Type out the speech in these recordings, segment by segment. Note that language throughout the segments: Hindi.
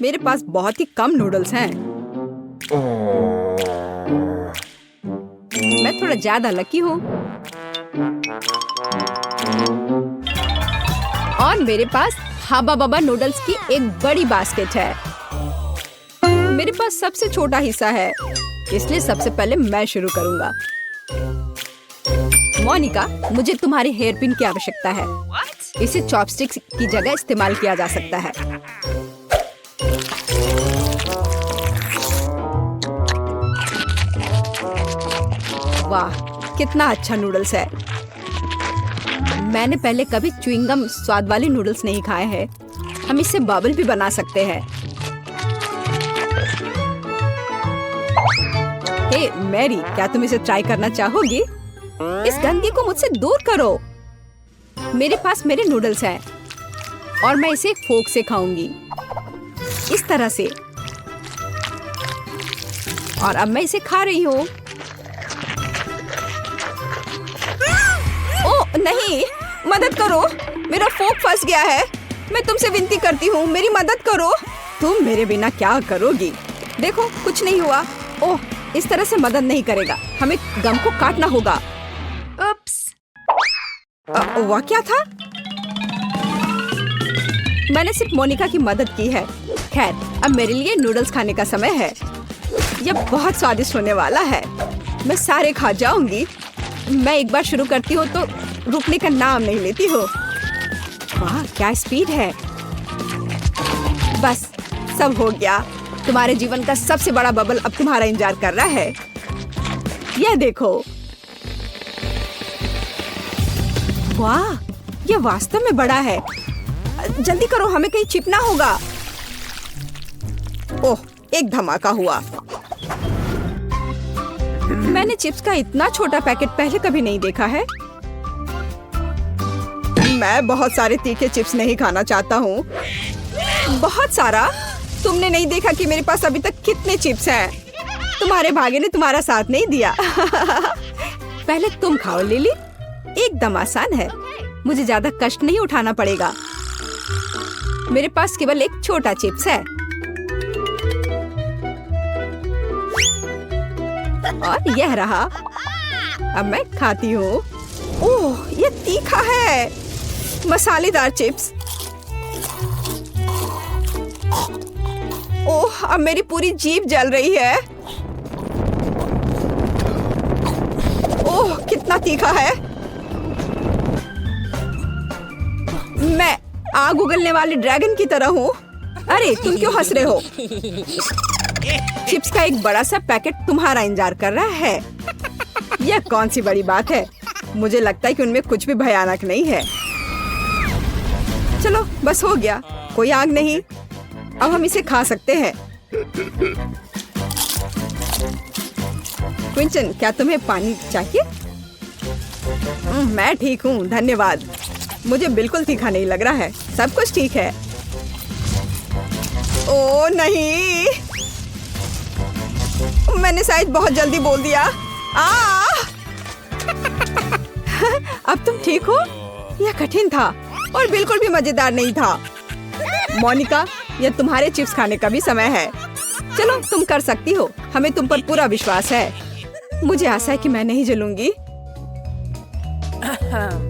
मेरे पास बहुत ही कम नूडल्स हैं। मैं थोड़ा ज्यादा लकी हूँ। और मेरे पास हाबा बाबा नूडल्स की एक बड़ी बास्केट है। मेरे पास सबसे छोटा हिस्सा है, इसलिए सबसे पहले मैं शुरू करूंगा। मोनिका, मुझे तुम्हारी हेयर पिन की आवश्यकता है। इसे चॉपस्टिक्स की जगह इस्तेमाल किया जा सकता है। वाह, कितना अच्छा नूडल्स है। मैंने पहले कभी च्युइंगम स्वाद वाले नूडल्स नहीं खाए हैं। हम इससे बबल भी बना सकते हैं। हे मैरी, क्या तुम इसे ट्राई करना चाहोगी? इस गंदगी को मुझसे दूर करो। मेरे पास मेरे नूडल्स हैं और मैं इसे फोक से खाऊंगी, इस तरह से। और अब मैं इसे खा रही हूँ। ओह नहीं, मदद करो, मेरा फोक फंस गया है। मैं तुमसे विनती करती हूँ, मेरी मदद करो। तुम मेरे बिना क्या करोगी? देखो, कुछ नहीं हुआ। ओह, इस तरह से मदद नहीं करेगा। हमें गम को काटना होगा। वह क्या था? मैंने सिर्फ मोनिका की मदद की है। खैर, अब मेरे लिए नूडल्स खाने का समय है। यह बहुत स्वादिष्ट होने वाला है। मैं सारे खा जाऊंगी। मैं एक बार शुरू करती हूँ तो रुकने का नाम नहीं लेती हो। वाह, क्या स्पीड है। बस, सब हो गया। तुम्हारे जीवन का सबसे बड़ा बबल अब तुम्हारा इंतजार कर रहा है। यह देखो। वाह, यह वास्तव में बड़ा है। जल्दी करो, हमें कहीं चिपना होगा। ओह, एक धमाका हुआ। मैंने चिप्स का इतना छोटा पैकेट पहले कभी नहीं देखा है। मैं बहुत सारे तीखे चिप्स नहीं खाना चाहता हूँ। बहुत सारा? तुमने नहीं देखा कि मेरे पास अभी तक कितने चिप्स हैं? तुम्हारे भाग्य ने तुम्हारा साथ नहीं दिया। पहले तुम खाओ लिली, एकदम आसान है। मुझे ज्यादा कष्ट नहीं उठाना पड़ेगा। मेरे पास केवल एक छोटा चिप्स है। और यह रहा। अब मैं खाती हूँ। ओह, यह तीखा है। मसालेदार चिप्स। ओह, अब मेरी पूरी जीभ जल रही है। ओह, कितना तीखा है। मैं आग उगलने वाले ड्रैगन की तरह हूँ। अरे, तुम क्यों हंस रहे हो? चिप्स का एक बड़ा सा पैकेट तुम्हारा इंतजार कर रहा है। यह कौन सी बड़ी बात है? मुझे लगता है कि उनमें कुछ भी भयानक नहीं है। चलो, बस हो गया। कोई आग नहीं। अब हम इसे खा सकते हैं। क्विंटन, क्या तुम्हें पानी चाहिए? मैं ठीक हूँ, धन्यवाद। मुझे बिल्कुल तीखा नहीं लग रहा है। सब कुछ ठीक है। ओह नहीं, मैंने शायद बहुत जल्दी बोल दिया। अब तुम ठीक हो? यह कठिन था और बिल्कुल भी मजेदार नहीं था। मोनिका, यह तुम्हारे चिप्स खाने का भी समय है। चलो, तुम कर सकती हो। हमें तुम पर पूरा विश्वास है। मुझे आशा है कि मैं नहीं जलूंगी।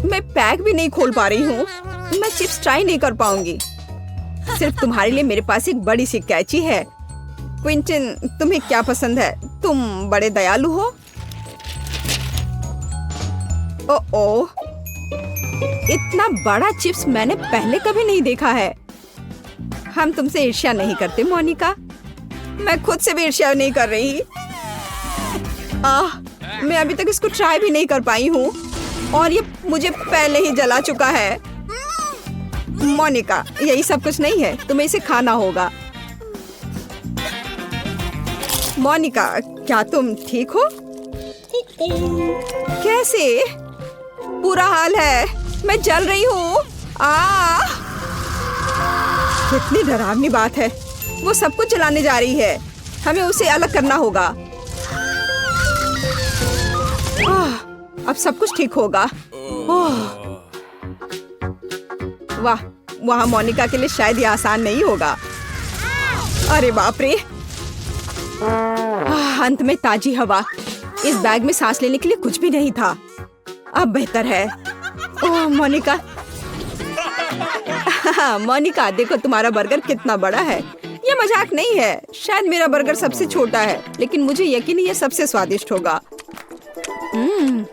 मैं पैक भी नहीं खोल पा रही हूँ। मैं चिप्स ट्राई नहीं कर पाऊंगी। सिर्फ तुम्हारे लिए मेरे पास एक बड़ी सी कैची है। क्विंटन, तुम्हें क्या पसंद है? तुम बड़े दयालु हो। ओह, इतना बड़ा चिप्स मैंने पहले कभी नहीं देखा है। हम तुमसे ईर्ष्या नहीं करते मोनिका। मैं खुद से भी ईर्ष्या नहीं कर रही। मैं अभी तक इसको ट्राई भी नहीं कर पाई हूँ और ये मुझे पहले ही जला चुका है। मोनिका, यही सब कुछ नहीं है, तुम्हें इसे खाना होगा। मोनिका, क्या तुम ठीक हो? कैसे? बुरा हाल है, मैं जल रही हूँ। कितनी डरावनी बात है। वो सब कुछ जलाने जा रही है। हमें उसे अलग करना होगा। अब सब कुछ ठीक होगा। वाह, वहाँ मोनिका के लिए शायद ये आसान नहीं होगा। अरे बाप रे, अंत में ताजी हवा। इस बैग में सांस लेने के लिए कुछ भी नहीं था। अब बेहतर है। ओह मोनिका, मोनिका देखो तुम्हारा बर्गर कितना बड़ा है। ये मजाक नहीं है। शायद मेरा बर्गर सबसे छोटा है, लेकिन मुझे यकीन है ये सबसे स्वादिष्ट होगा।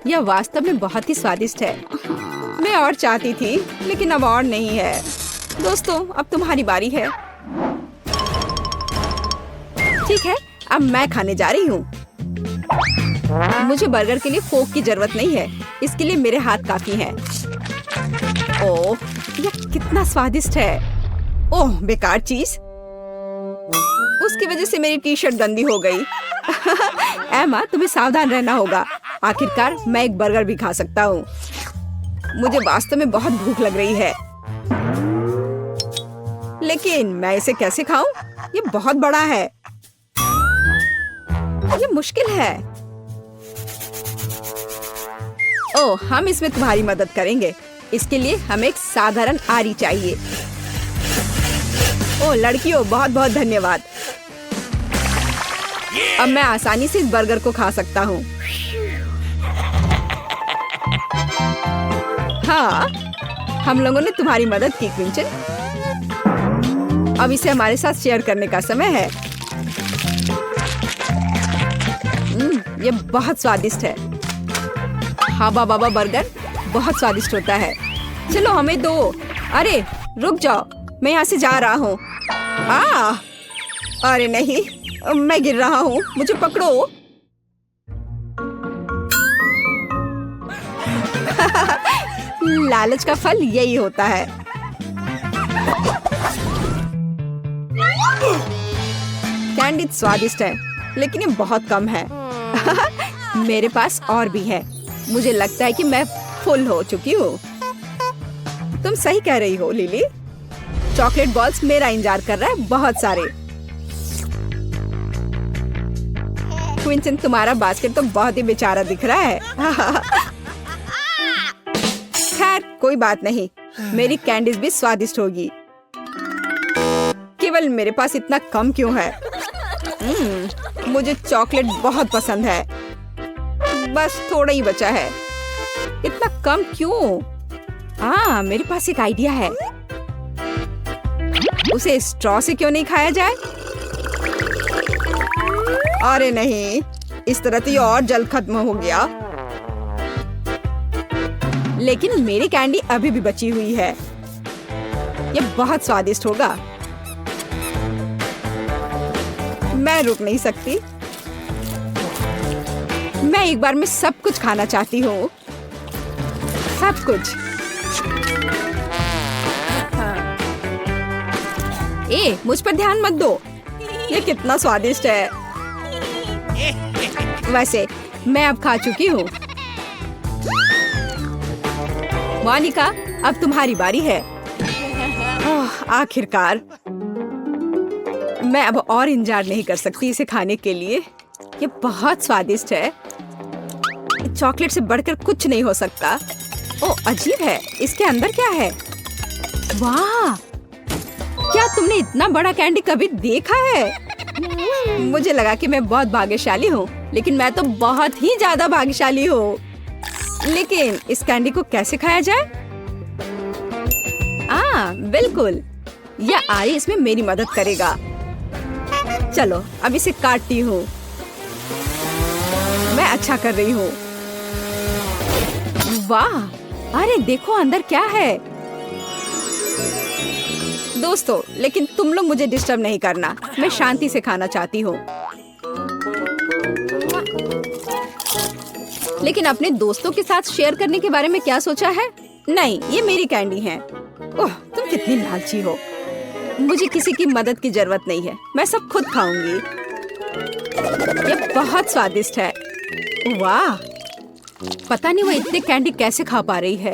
यह वास्तव में बहुत ही स्वादिष्ट है। मैं और चाहती थी, लेकिन अब और नहीं है। दोस्तों, अब तुम्हारी बारी है। ठीक है, अब मैं खाने जा रही हूँ। मुझे बर्गर के लिए फोक की जरूरत नहीं है। इसके लिए मेरे हाथ काफी हैं। ओह, यह कितना स्वादिष्ट है। ओह, बेकार चीज। उसकी वजह से मेरी टी शर्ट गंदी हो गई। एमा, तुम्हें सावधान रहना होगा। आखिरकार मैं एक बर्गर भी खा सकता हूँ। मुझे वास्तव में बहुत भूख लग रही है, लेकिन मैं इसे कैसे खाऊं? ये बहुत बड़ा है। ये मुश्किल है। ओह, हम इसमें तुम्हारी मदद करेंगे। इसके लिए हमें एक साधारण आरी चाहिए। ओह लड़कियों, बहुत बहुत धन्यवाद। अब मैं आसानी से इस बर्गर को खा सकता हूँ। हाँ, हम लोगों ने तुम्हारी मदद की क्विंचन। अब इसे हमारे साथ शेयर करने का समय है। ये बहुत स्वादिष्ट है। हाबा बाबा बर्गर बहुत स्वादिष्ट होता है। चलो हमें दो। अरे रुक जाओ, मैं यहाँ से जा रहा हूँ। अरे नहीं, मैं गिर रहा हूँ, मुझे पकड़ो। लालच का फल यही होता है। कैंडी स्वादिष्ट है, लेकिन ये बहुत कम है। मेरे पास और भी है। मुझे लगता है कि मैं फुल हो चुकी हूँ। तुम सही कह रही हो लिली। चॉकलेट बॉल्स मेरा इंतजार कर रहा है, बहुत सारे। क्विंटन, तुम्हारा बास्केट तो बहुत ही बेचारा दिख रहा है। खैर कोई बात नहीं, मेरी कैंडीज भी स्वादिष्ट होगी। केवल मेरे पास इतना कम क्यों है? मुझे चॉकलेट बहुत पसंद है। बस थोड़ा ही बचा है। इतना कम क्यों? मेरे पास एक आइडिया है। उसे स्ट्रॉ से क्यों नहीं खाया जाए? अरे नहीं, इस तरह तो ये और जल्द खत्म हो गया। लेकिन मेरी कैंडी अभी भी बची हुई है। ये बहुत स्वादिष्ट होगा। मैं रुक नहीं सकती। मैं एक बार में सब कुछ खाना चाहती हूँ, सब कुछ। मुझ पर ध्यान मत दो। ये कितना स्वादिष्ट है। वैसे मैं अब खा चुकी हूँ। मोनिका, अब तुम्हारी बारी है। आखिरकार मैं अब और इंतजार नहीं कर सकती इसे खाने के लिए। ये बहुत स्वादिष्ट है। चॉकलेट से बढ़कर कुछ नहीं हो सकता। ओह अजीब है, इसके अंदर क्या है? वाह, क्या तुमने इतना बड़ा कैंडी कभी देखा है? मुझे लगा कि मैं बहुत भाग्यशाली हूँ, लेकिन मैं तो बहुत ही ज्यादा भाग्यशाली हूँ। लेकिन इस कैंडी को कैसे खाया जाए? बिल्कुल, यह आरी इसमें मेरी मदद करेगा। चलो अब इसे काटती हूँ। मैं अच्छा कर रही हूँ। वाह, अरे देखो अंदर क्या है। दोस्तों, लेकिन तुम लोग मुझे डिस्टर्ब नहीं करना। मैं शांति से खाना चाहती हूँ। लेकिन अपने दोस्तों के साथ शेयर करने के बारे में क्या सोचा है? नहीं, ये मेरी कैंडी है। ओह, तुम कितनी लालची हो। मुझे किसी की मदद की जरूरत नहीं है। मैं सब खुद खाऊंगी। ये बहुत स्वादिष्ट है। वाह, पता नहीं वो इतने कैंडी कैसे खा पा रही है।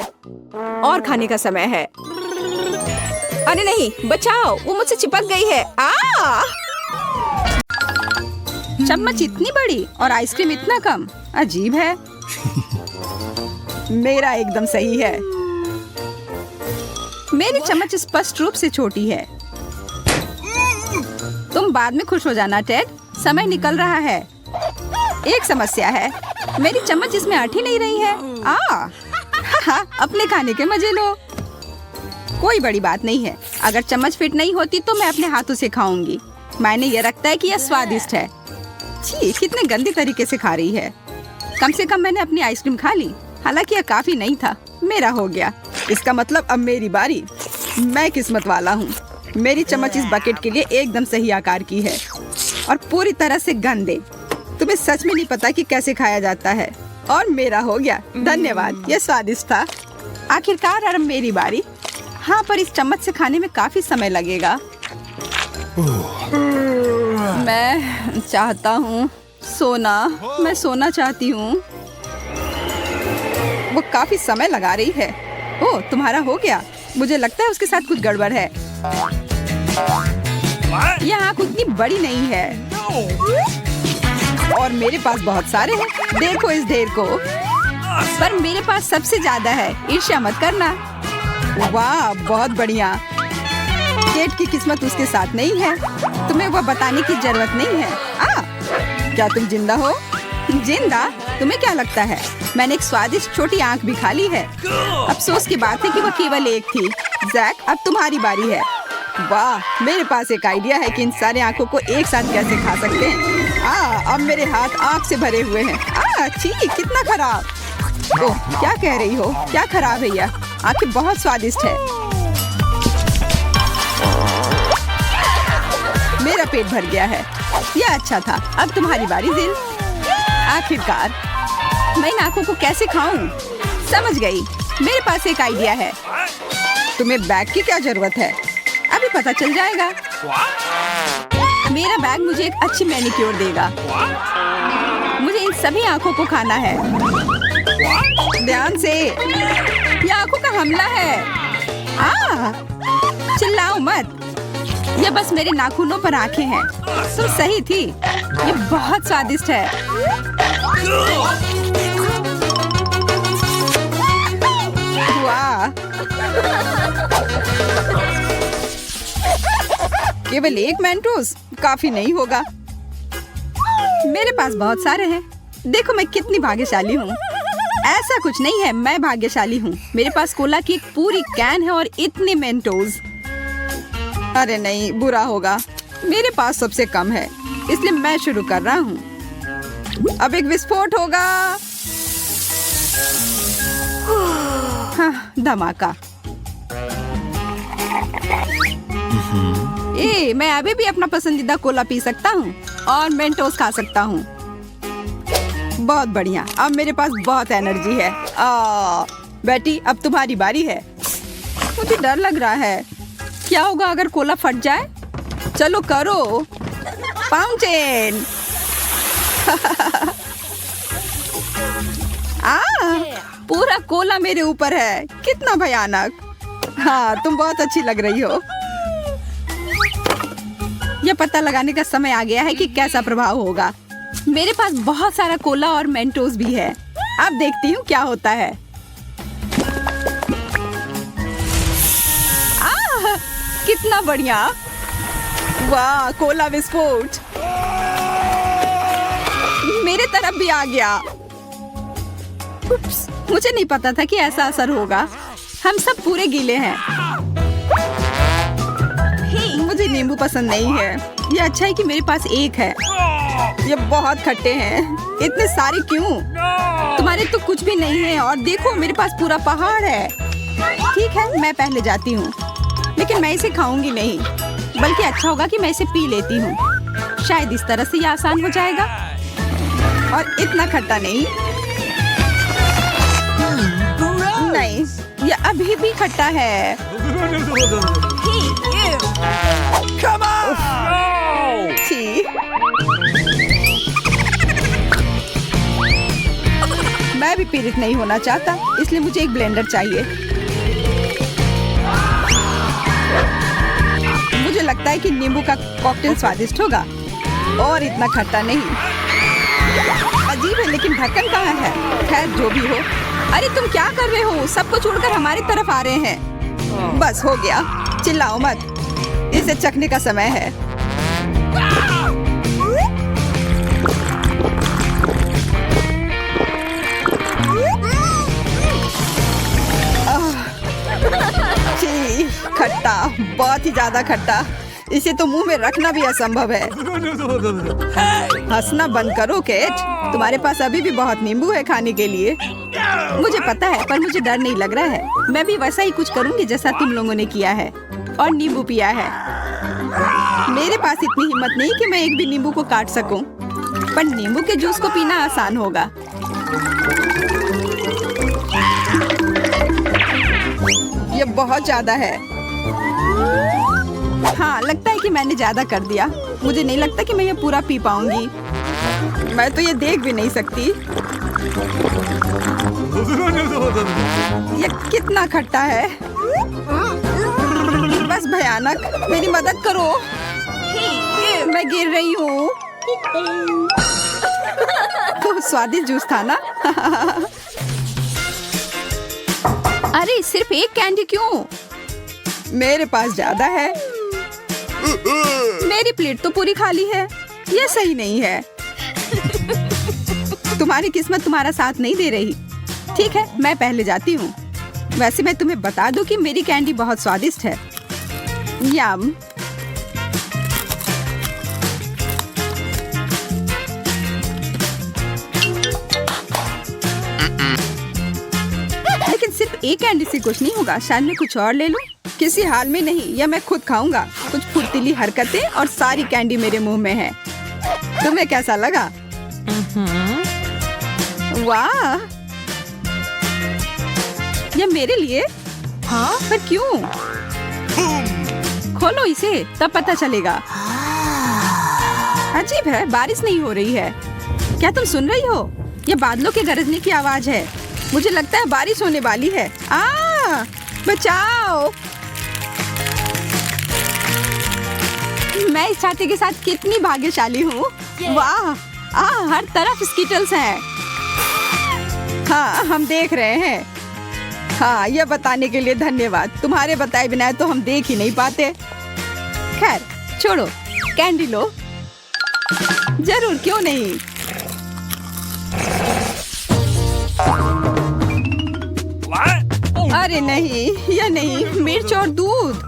और खाने का समय है। अरे नहीं, बचाओ, वो मुझसे चिपक गई है। चम्मच इतनी बड़ी और आइसक्रीम इतना कम, अजीब है। मेरा एकदम सही है। मेरी चम्मच स्पष्ट रूप से छोटी है। तुम बाद में खुश हो जाना टेड, समय निकल रहा है। एक समस्या है, मेरी चम्मच इसमें अट ही नहीं रही है। अपने खाने के मजे लो। कोई बड़ी बात नहीं है, अगर चम्मच फिट नहीं होती तो मैं अपने हाथों से खाऊंगी। मैंने ये रखता है कि यह स्वादिष्ट है। छी, कितने गंदी तरीके से खा रही है। कम से कम मैंने अपनी आइसक्रीम खा ली, हालांकि यह काफी नहीं था। मेरा हो गया, इसका मतलब अब मेरी बारी। मैं किस्मत वाला हूँ। मेरी चम्मच इस बकेट के लिए एकदम सही आकार की है और पूरी तरह से गंदे। तुम्हें सच में नहीं पता कि कैसे खाया जाता है। और मेरा हो गया, धन्यवाद, यह स्वादिष्ट था। आखिरकार अब मेरी बारी। हाँ, पर इस चम्मच से खाने में काफी समय लगेगा। मैं चाहता हूँ सोना। मैं सोना चाहती हूँ। वो काफी समय लगा रही है। ओह, तुम्हारा हो गया। मुझे लगता है उसके साथ कुछ गड़बड़ है। यह आँख उतनी बड़ी नहीं है और मेरे पास बहुत सारे हैं। देखो इस ढेर को, पर मेरे पास सबसे ज्यादा है। ईर्ष्या मत करना। वाह, बहुत बढ़िया। केट की किस्मत उसके साथ नहीं है। तुम्हें वह बताने की जरूरत नहीं है। क्या तुम जिंदा हो? जिंदा? तुम्हें क्या लगता है? मैंने एक स्वादिष्ट छोटी आंख भी खा ली है। अफसोस की बात है कि वह केवल एक थी। जैक, अब तुम्हारी बारी है। वाह, मेरे पास एक आइडिया है कि इन सारे आंखों को एक साथ कैसे खा सकते हैं। अब मेरे हाथ आंख से भरे हुए हैं। छी, कितना खराब। ओह, क्या कह रही हो? क्या खराब है यह? आंखें बहुत स्वादिष्ट है। मेरा पेट भर गया है। यह अच्छा था। अब तुम्हारी बारी दिल। आखिरकार मैं इन आंखों को कैसे खाऊं? समझ गई, मेरे पास एक आइडिया है। तुम्हें बैग की क्या जरूरत है? अभी पता चल जाएगा। मेरा बैग मुझे एक अच्छी मैनिक्योर देगा। मुझे इन सभी आंखों को खाना है। ध्यान से, ये आंखों का हमला है। चिल्लाओ मत। ये बस मेरे नाखूनों पर आंखें हैं। तुम सही थी। ये बहुत स्वादिष्ट है। वाह, केवल एक मेंटोस काफी नहीं होगा। मेरे पास बहुत सारे हैं। देखो मैं कितनी भाग्यशाली हूँ। ऐसा कुछ नहीं है, मैं भाग्यशाली हूँ। मेरे पास कोला की एक पूरी कैन है और इतने मेंटोस। अरे नहीं, बुरा होगा। मेरे पास सबसे कम है, इसलिए मैं शुरू कर रहा हूँ। अब एक विस्फोट होगा। हाँ, धमाका। मैं अभी भी अपना पसंदीदा कोला पी सकता हूँ और मेंटोस खा सकता हूँ। बहुत बढ़िया, अब मेरे पास बहुत एनर्जी है। बेटी, अब तुम्हारी बारी है। मुझे डर लग रहा है। क्या होगा अगर कोला फट जाए? चलो करो फाउंटेन। पूरा कोला मेरे ऊपर है। कितना भयानक। हाँ, तुम बहुत अच्छी लग रही हो। यह पता लगाने का समय आ गया है कि कैसा प्रभाव होगा। मेरे पास बहुत सारा कोला और मेंटोस भी है। अब देखती हूँ क्या होता है। कितना बढ़िया। वाह, कोला विस्फोट मेरे तरफ भी आ गया। उप्स, मुझे नहीं पता था कि ऐसा असर होगा। हम सब पूरे गीले हैं। मुझे नींबू पसंद नहीं है। ये अच्छा है कि मेरे पास एक है। ये बहुत खट्टे हैं। इतने सारे क्यों? तुम्हारे तो कुछ भी नहीं है और देखो मेरे पास पूरा पहाड़ है। ठीक है, मैं पहले जाती हूँ, लेकिन मैं इसे खाऊंगी नहीं, बल्कि अच्छा होगा कि मैं इसे पी लेती हूँ। शायद इस तरह से ये आसान हो जाएगा और इतना खट्टा नहीं। नहीं, ये अभी भी खट्टा है। छी। मैं भी पीड़ित नहीं होना चाहता, इसलिए मुझे एक ब्लेंडर चाहिए। मुझे लगता है कि नींबू का कॉकटेल स्वादिष्ट होगा और इतना खट्टा नहीं। अजीब है, लेकिन ढक्कन कहाँ है? खैर, जो भी हो। अरे तुम क्या कर रहे हो? सबको छोड़कर हमारी तरफ आ रहे हैं। बस हो गया, चिल्लाओ मत। इसे चखने का समय है। छी, खट्टा, बहुत ही ज्यादा खट्टा। इसे तो मुंह में रखना भी असंभव है। हंसना बंद करो केट, तुम्हारे पास अभी भी बहुत नींबू है खाने के लिए। मुझे पता है, पर मुझे डर नहीं लग रहा है। मैं भी वैसा ही कुछ करूंगी जैसा तुम लोगों ने किया है और नींबू पिया है। मेरे पास इतनी हिम्मत नहीं कि मैं एक भी नींबू को काट सकूं, पर नींबू के जूस को पीना आसान होगा। ये बहुत ज्यादा है। हाँ, लगता है कि मैंने ज्यादा कर दिया। मुझे नहीं लगता कि मैं ये पूरा पी पाऊंगी। मैं तो ये देख भी नहीं सकती। ये कितना खट्टा है, बस भयानक। मेरी मदद करो, मैं गिर रही हूँ। तो स्वादिष्ट जूस था ना? अरे सिर्फ एक कैंडी क्यों? मेरे पास ज्यादा है। मेरी प्लेट तो पूरी खाली है। ये सही नहीं है। तुम्हारी किस्मत तुम्हारा साथ नहीं दे रही। ठीक है, मैं पहले जाती हूँ। वैसे मैं तुम्हें बता दूं कि मेरी कैंडी बहुत स्वादिष्ट है। यम। लेकिन सिर्फ एक कैंडी से कुछ नहीं होगा। शायद मैं कुछ और ले लूं। किसी हाल में नहीं, यह मैं खुद खाऊंगा। कुछ फुर्तीली हरकतें और सारी कैंडी मेरे मुंह में है। तुम्हें कैसा लगा? वाह, यह मेरे लिए? हाँ, पर क्यों? खोलो इसे, तब पता चलेगा। अजीब है, बारिश नहीं हो रही है। क्या तुम सुन रही हो? यह बादलों के गरजने की आवाज है। मुझे लगता है बारिश होने वाली है। बचाओ! मैं इस छाते के साथ कितनी भाग्यशाली हूँ। वाह, हर तरफ स्कीटल्स हैं। हाँ, हम देख रहे हैं। हाँ, यह बताने के लिए धन्यवाद। तुम्हारे बताए बिना तो हम देख ही नहीं पाते। खैर, छोड़ो, कैंडी लो। जरूर, क्यों नहीं। अरे नहीं, यह नहीं, मिर्च और दूध।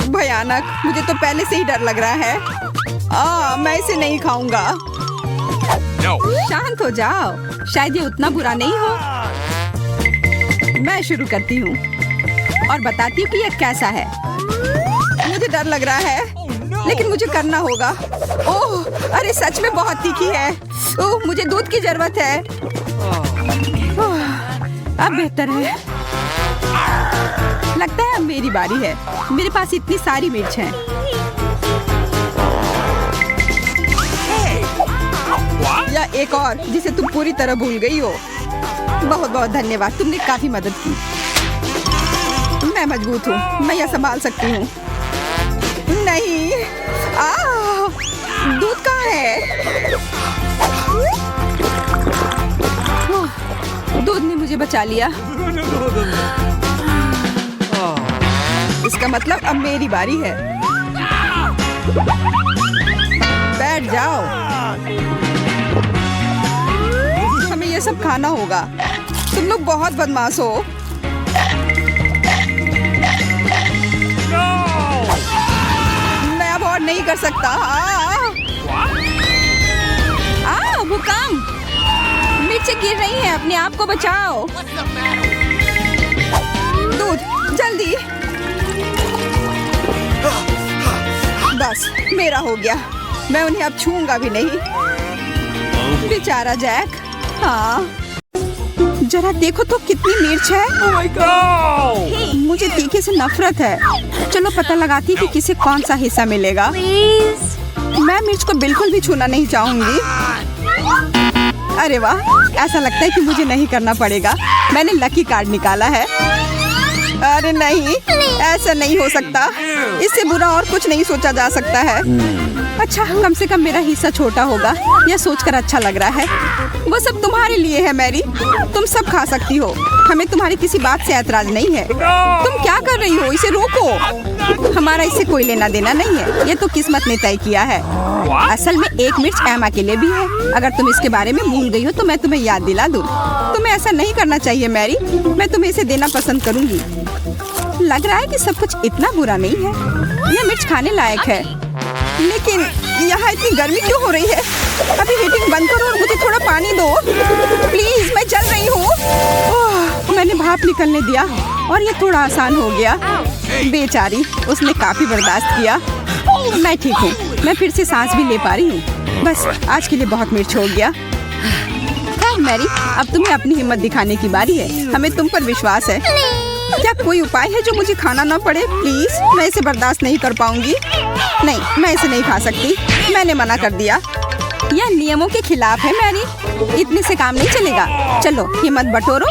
भयानक, मुझे तो पहले से ही डर लग रहा है। मैं इसे नहीं खाऊंगा। शांत हो जाओ, शायद ये उतना बुरा नहीं हो। मैं शुरू करती हूँ और बताती हूँ कि यह कैसा है। मुझे डर लग रहा है, लेकिन मुझे करना होगा। ओह, अरे सच में बहुत तीखी है। ओह, मुझे दूध की जरूरत है। अब बेहतर है। लगता है अब मेरी बारी है। मेरे पास इतनी सारी मिर्च है। या एक और जिसे तुम पूरी तरह भूल गई हो। बहुत बहुत धन्यवाद, तुमने काफी मदद की। मैं मजबूत हूँ, मैं यह संभाल सकती हूँ। नहीं, दूध कहाँ है? दूध ने मुझे बचा लिया। इसका मतलब अब मेरी बारी है। बैठ जाओ। हमें ये सब खाना होगा। तुम लोग बहुत बदमाश हो। मैं अब और नहीं कर सकता। भूकंप! मिर्चें गिर रही हैं, अपने आप को बचाओ। दूध, जल्दी। बस, मेरा हो गया। मैं उन्हें अब छूऊंगा भी नहीं। बेचारा जैक। हाँ, जरा देखो तो कितनी मिर्च है। Oh my God! मुझे तीखे से नफरत है। चलो पता लगाती कि किसे कौन सा हिस्सा मिलेगा। मैं मिर्च को बिल्कुल भी छूना नहीं चाहूंगी। अरे वाह, ऐसा लगता है कि मुझे नहीं करना पड़ेगा। मैंने लकी कार्ड निकाला है। अरे नहीं, ऐसा नहीं हो सकता। इससे बुरा और कुछ नहीं सोचा जा सकता है। अच्छा, कम से कम मेरा हिस्सा छोटा होगा, यह सोचकर अच्छा लग रहा है। वो सब तुम्हारे लिए है मैरी, तुम सब खा सकती हो। हमें तुम्हारी किसी बात से ऐतराज नहीं है। तुम क्या कर रही हो? इसे रोको। हमारा इससे कोई लेना देना नहीं है, ये तो किस्मत ने तय किया है। असल में एक मिर्च एमा के लिए भी है। अगर तुम इसके बारे में भूल गई हो तो मैं तुम्हें याद दिला दूं। तुम्हें ऐसा नहीं करना चाहिए मैरी, मैं तुम्हें इसे देना पसंद करूंगी। लग रहा है कि सब कुछ इतना बुरा नहीं है, यह मिर्च खाने लायक है। लेकिन यहाँ इतनी गर्मी क्यों हो रही है? अभी हीटिंग बंद करो और मुझे थोड़ा पानी दो प्लीज, मैं जल रही हूँ। मैंने भाप निकलने दिया और ये थोड़ा आसान हो गया। बेचारी, उसने काफी बर्दाश्त किया। मैं ठीक हूँ, मैं फिर से सांस भी ले पा रही हूँ। बस आज के लिए बहुत मिर्च हो गया। खैर मैरी, अब तुम्हें अपनी हिम्मत दिखाने की बारी है। हमें तुम पर विश्वास है। क्या कोई उपाय है जो मुझे खाना ना पड़े? प्लीज, मैं इसे बर्दाश्त नहीं कर पाऊंगी। नहीं, मैं इसे नहीं खा सकती, मैंने मना कर दिया। यह नियमों के खिलाफ है मैरी, इतने से काम नहीं चलेगा। चलो हिम्मत बटोरो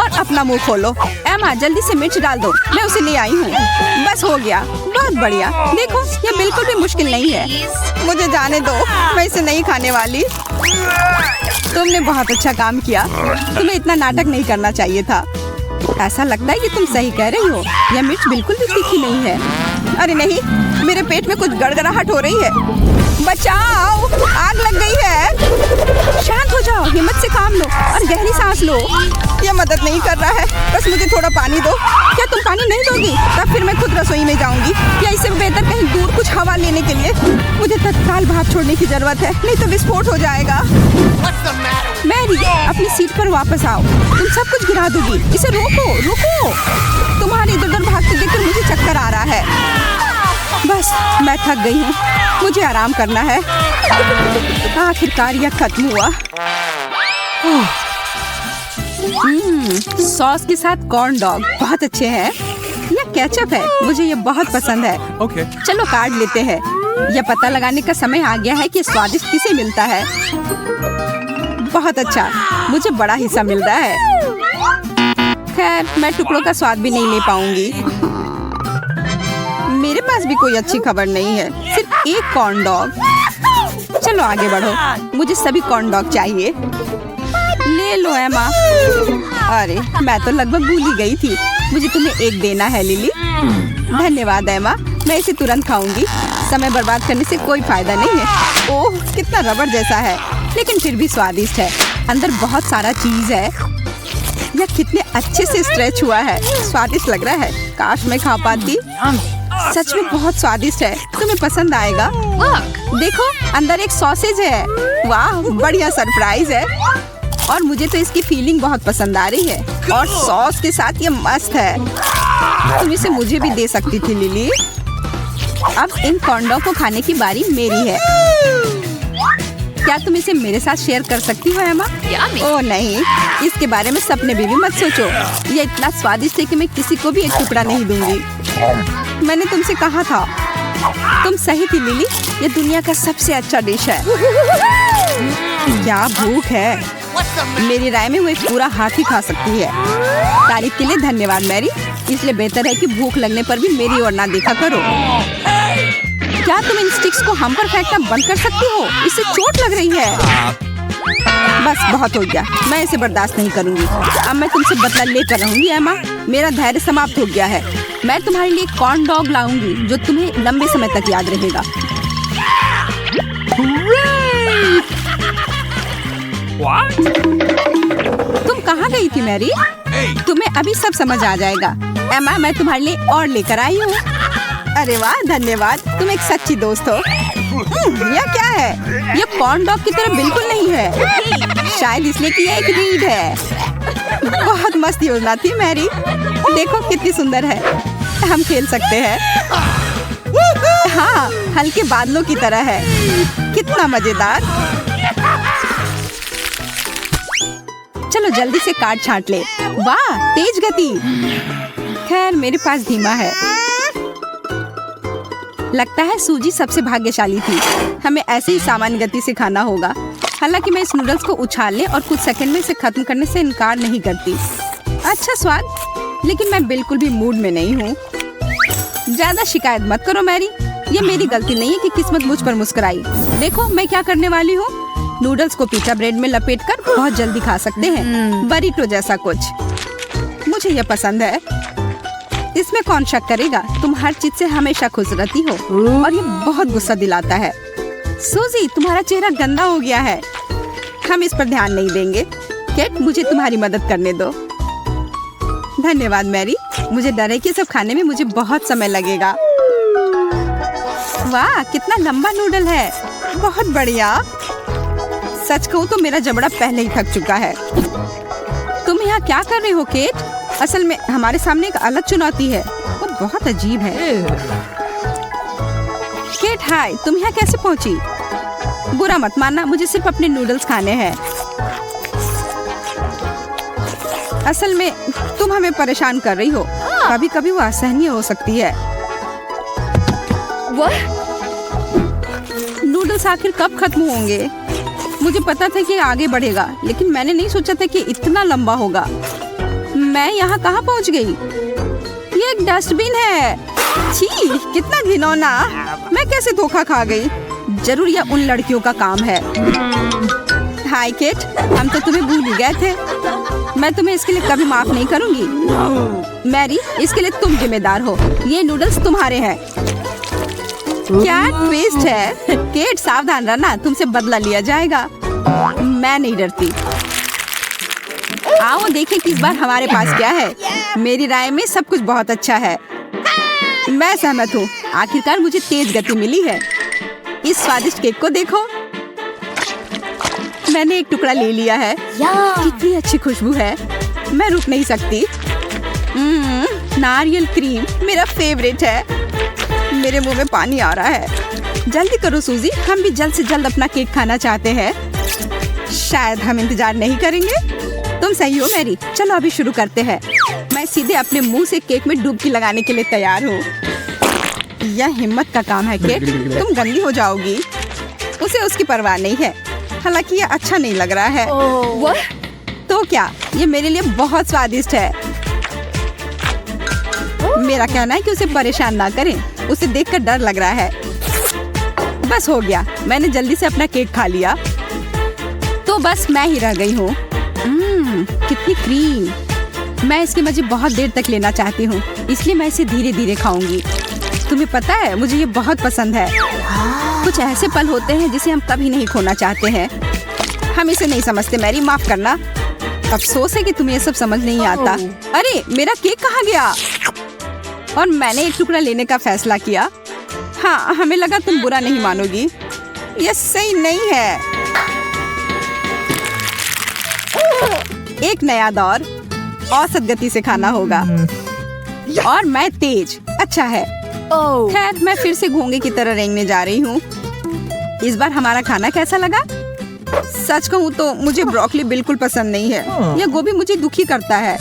और अपना मुंह खोलो। एमा, जल्दी से मिर्च डाल दो, मैं उसे ले आई हूँ। बस हो गया, बहुत बढ़िया। देखो, यह बिल्कुल भी मुश्किल नहीं है। मुझे जाने दो, मैं इसे नहीं खाने वाली। तुमने बहुत अच्छा काम किया, तुम्हें इतना नाटक नहीं करना चाहिए था। ऐसा लगता है कि तुम सही कह रही हो, यह मिर्च बिल्कुल भी तीखी नहीं है। अरे नहीं, मेरे पेट में कुछ गड़गड़ाहट हो रही है। बचाओ, आग लग गई है। शांत हो जाओ, हिम्मत से काम लो और गहरी सांस लो। यह मदद नहीं कर रहा है, बस मुझे थोड़ा पानी दो। क्या तुम पानी नहीं दोगी? तब फिर मैं खुद रसोई में जाऊंगी, या इससे बेहतर कहीं दूर कुछ हवा लेने के लिए। मुझे तत्काल भाप छोड़ने की जरूरत है, नहीं तो विस्फोट हो जाएगा। मैरी, अपनी सीट पर वापस आओ, तुम सब कुछ गिरा दोगी। इसे रोको, रुको। तुम्हारे इधर उधर भागते देखकर मुझे चक्कर आ रहा है। बस, मैं थक गई हूँ, मुझे आराम करना है। आखिरकार यह खत्म हुआ। सॉस के साथ कॉर्न डॉग बहुत अच्छे हैं। यह केचप है, मुझे ये बहुत पसंद है। Okay. चलो काट लेते हैं। यह पता लगाने का समय आ गया है कि स्वादिष्ट किसे मिलता है। बहुत अच्छा, मुझे बड़ा हिस्सा मिल रहा है। खैर, मैं टुकड़ों का स्वाद भी नहीं ले पाऊंगी। मेरे पास भी कोई अच्छी खबर नहीं है, सिर्फ एक कॉर्न डॉग। चलो आगे बढ़ो, मुझे सभी कॉर्न डॉग चाहिए। ले लो एमा। अरे, मैं तो लगभग भूल ही गई थी, मुझे तुम्हें एक देना है लिली। धन्यवाद एमा, मैं इसे तुरंत खाऊंगी। समय बर्बाद करने से कोई फायदा नहीं है। ओह, कितना रबड़ जैसा है, लेकिन फिर भी स्वादिष्ट है। अंदर बहुत सारा चीज है। यह कितने अच्छे से स्ट्रेच हुआ है, स्वादिष्ट लग रहा है। काश मैं खा पाती। सच में बहुत स्वादिष्ट है, तुम्हें पसंद आएगा। देखो, अंदर एक सॉसेज है। वाह, बढ़िया सरप्राइज है। और मुझे तो इसकी फीलिंग बहुत पसंद आ रही है, और सॉस के साथ ये मस्त है। तुम इसे मुझे भी दे सकती थी लिली। अब इन कॉर्न डॉग को खाने की बारी मेरी है। क्या तुम इसे मेरे साथ शेयर कर सकती हो एमा? ओह नहीं, इसके बारे में सपने भी मत सोचो। ये इतना स्वादिष्ट है कि मैं किसी को भी एक टुकड़ा नहीं दूंगी। मैंने तुमसे कहा था। तुम सही थी लिली, ये दुनिया का सबसे अच्छा डिश है। क्या भूख है। मेरी राय में वो एक पूरा हाथी खा सकती है। तारीफ के लिए धन्यवाद मैरी, इसलिए बेहतर है कि भूख लगने पर भी मेरी ओर ना देखा करो। क्या तुम इन स्टिक्स को हम पर फेंकना बंद कर सकती हो? इससे चोट लग रही है। बस बहुत हो गया, मैं इसे बर्दाश्त नहीं करूंगी। अब मैं तुमसे बदला लेकर रहूंगी एमा, मेरा धैर्य समाप्त हो गया है। मैं तुम्हारे लिए कॉर्न डॉग लाऊंगी जो तुम्हें लंबे समय तक याद रहेगा। What? तुम कहाँ गई थी मैरी? तुम्हें अभी सब समझ आ जाएगा। एमा, मैं तुम्हारे लिए और लेकर आई हूँ। अरे वाह, धन्यवाद, तुम एक सच्ची दोस्त हो। यह क्या है? यह कॉर्न डॉग की तरह बिल्कुल नहीं है, शायद इसलिए कि यह एक रीड है। बहुत मस्त योजना थी मैरी, देखो कितनी सुंदर है। हम खेल सकते हैं। हाँ, हल्के बादलों की तरह है, कितना मजेदार। चलो जल्दी से काट छांट ले। वाह, तेज गति। खैर, मेरे पास धीमा है। लगता है सूजी सबसे भाग्यशाली थी। हमें ऐसे ही सामान्य गति से खाना होगा। हालांकि मैं इस नूडल्स को उछालने और कुछ सेकंड में इसे खत्म करने से इनकार नहीं करती। अच्छा स्वाद, लेकिन मैं बिल्कुल भी मूड में नहीं हूँ। ज्यादा शिकायत मत करो मैरी, ये मेरी गलती नहीं है कि किस्मत मुझ पर मुस्कुराई। देखो मैं क्या करने वाली हूँ। नूडल्स को पिज़्ज़ा ब्रेड में लपेटकर बहुत जल्दी खा सकते हैं, बरीटो जैसा कुछ। मुझे ये पसंद है। इसमें कौन शक करेगा, तुम हर चीज से हमेशा खुश रहती हो और ये बहुत गुस्सा दिलाता है। सूजी, तुम्हारा चेहरा गंदा हो गया है। हम इस पर ध्यान नहीं देंगे। केट, मुझे तुम्हारी मदद करने दो। धन्यवाद मैरी, मुझे डर है कि सब खाने में मुझे बहुत समय लगेगा। वाह, कितना लंबा नूडल है, बहुत बढ़िया। सच कहूँ तो मेरा जबड़ा पहले ही थक चुका है। तुम यहाँ क्या कर रहे हो केट? असल में हमारे सामने एक अलग चुनौती है, वो बहुत अजीब है। केट हाय, तुम यहाँ कैसे पहुँची? बुरा मत मानना, मुझे सिर्फ अपने नूडल्स खाने हैं। असल में तुम हमें परेशान कर रही हो, कभी कभी वो असहनीय हो सकती है। नूडल्स आखिर कब खत्म होंगे? मुझे पता था कि आगे बढ़ेगा, लेकिन मैंने नहीं सोचा था कि इतना लंबा होगा। मैं यहाँ कहाँ पहुँच गई? ये एक डस्टबिन है। छी, कितना घिनौना। मैं कैसे धोखा खा गई? जरूर यह उन लड़कियों का काम है। हाय केट, हम तो तुम्हें भूल ही गए थे। मैं तुम्हें इसके लिए कभी माफ नहीं करूँगी। मैरी, इसके लिए तुम जिम्मेदार हो। ये नूडल्स तुम्हारे हैं। क्या ट्विस्ट है। केट सावधान रहना, तुमसे बदला लिया जाएगा। मैं नहीं डरती। आओ देखें कि इस बार हमारे पास क्या है। मेरी राय में सब कुछ बहुत अच्छा है। मैं सहमत हूँ, आखिरकार मुझे तेज गति मिली है। इस स्वादिष्ट केक को देखो। मैंने एक टुकड़ा ले लिया है। कितनी अच्छी खुशबू है, मैं रुक नहीं सकती। नारियल क्रीम मेरा फेवरेट है। मेरे मुंह में पानी आ रहा है। जल्दी करो सूजी, हम भी जल्द से जल्द अपना केक खाना चाहते हैं। शायद हम इंतजार नहीं करेंगे। तुम सही हो मैरी, चलो अभी शुरू करते हैं। मैं सीधे अपने मुंह से केक में डुबकी लगाने के लिए तैयार हूँ। यह हिम्मत का काम है केट, तुम गंदी हो जाओगी। उसे उसकी परवाह नहीं है, हालांकि यह अच्छा नहीं लग रहा है। तो क्या, ये मेरे लिए बहुत स्वादिष्ट है। मेरा कहना है कि उसे परेशान ना करें, उसे देखकर डर लग रहा है। बस हो गया, मैंने जल्दी से अपना केक खा लिया। तो बस मैं ही रह गई हूँ। कितनी क्रीम। मैं इसके मजे बहुत देर तक लेना चाहती हूँ, इसलिए मैं इसे धीरे धीरे खाऊंगी। तुम्हें पता है, मुझे ये बहुत पसंद है। कुछ ऐसे पल होते हैं जिसे हम कभी नहीं खोना चाहते हैं। हम इसे नहीं समझते मैरी, माफ करना। अफसोस है कि तुम्हें ये सब समझ नहीं आता। अरे मेरा केक कहाँ गया? और मैंने एक टुकड़ा लेने का फैसला किया। हाँ, हमें लगा तुम बुरा नहीं मानोगी। यह सही नहीं है। एक नया दौर, औसत गति से खाना होगा। और मैं तेज। अच्छा है। खैर, मैं फिर से घोंगे की तरह रेंगने जा रही हूँ। इस बार हमारा खाना कैसा लगा? सच कहूँ तो मुझे ब्रोकली बिल्कुल पसंद नहीं है। यह गोभी मुझे दुखी करता है।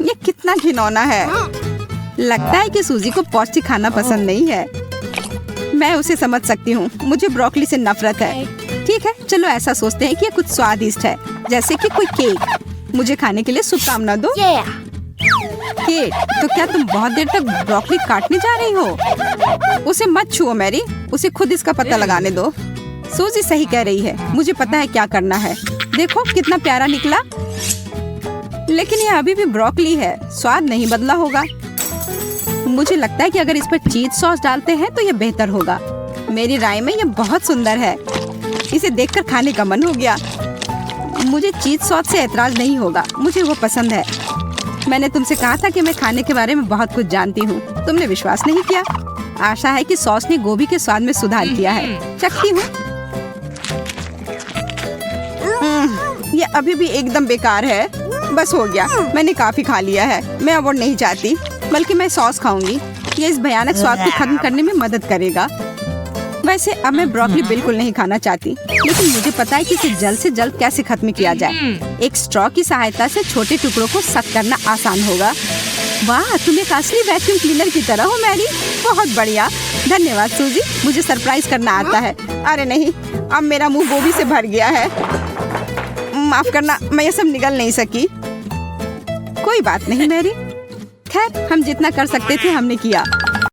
ये कितना घिनौना है। लगता है कि सूजी को पौष्टिक खाना पसंद नहीं है। मैं उसे समझ सकती हूँ, मुझे ब्रोकली से नफरत है। ठीक है, चलो ऐसा सोचते हैं कि ये कुछ स्वादिष्ट है, जैसे कि कोई केक। मुझे खाने के लिए शुभकामना दो। केक, तो क्या तुम बहुत देर तक ब्रोकली काटने जा रही हो? उसे मत छुओ मैरी, उसे खुद इसका पता लगाने दो। सूजी सही कह रही है, मुझे पता है क्या करना है। देखो कितना प्यारा निकला। लेकिन यह अभी भी ब्रोकली है, स्वाद नहीं बदला होगा। मुझे लगता है कि अगर इस पर चीज सॉस डालते हैं तो यह बेहतर होगा। मेरी राय में यह बहुत सुंदर है। इसे देखकर खाने का मन हो गया। मुझे चीज सॉस से ऐतराज नहीं होगा, मुझे वो पसंद है। मैंने तुमसे कहा था कि मैं खाने के बारे में बहुत कुछ जानती हूँ, तुमने विश्वास नहीं किया। आशा है कि सॉस ने गोभी के स्वाद में सुधार किया है। चखती हूँ। ये अभी भी एकदम बेकार है। बस हो गया, मैंने काफी खा लिया है। मैं अवार्ड नहीं चाहती, बल्कि मैं सॉस खाऊंगी। ये इस भयानक स्वाद को खत्म करने में मदद करेगा। वैसे अब मैं ब्रोकली बिल्कुल नहीं खाना चाहती, लेकिन मुझे पता है कि इसे जल्द से जल्द कैसे खत्म किया जाए। एक स्ट्रॉ की सहायता से छोटे टुकड़ों को सख्त करना आसान होगा। वाह, तुम एक असली वैक्यूम क्लीनर की तरह हो मैरी। बहुत बढ़िया, धन्यवाद सूजी, मुझे सरप्राइज करना आता है। अरे नहीं, अब मेरा मुंह गोभी से भर गया है। माफ करना, मैं ये सब निगल नहीं सकी। कोई बात नहीं मैरी। खैर हम जितना कर सकते थे हमने किया।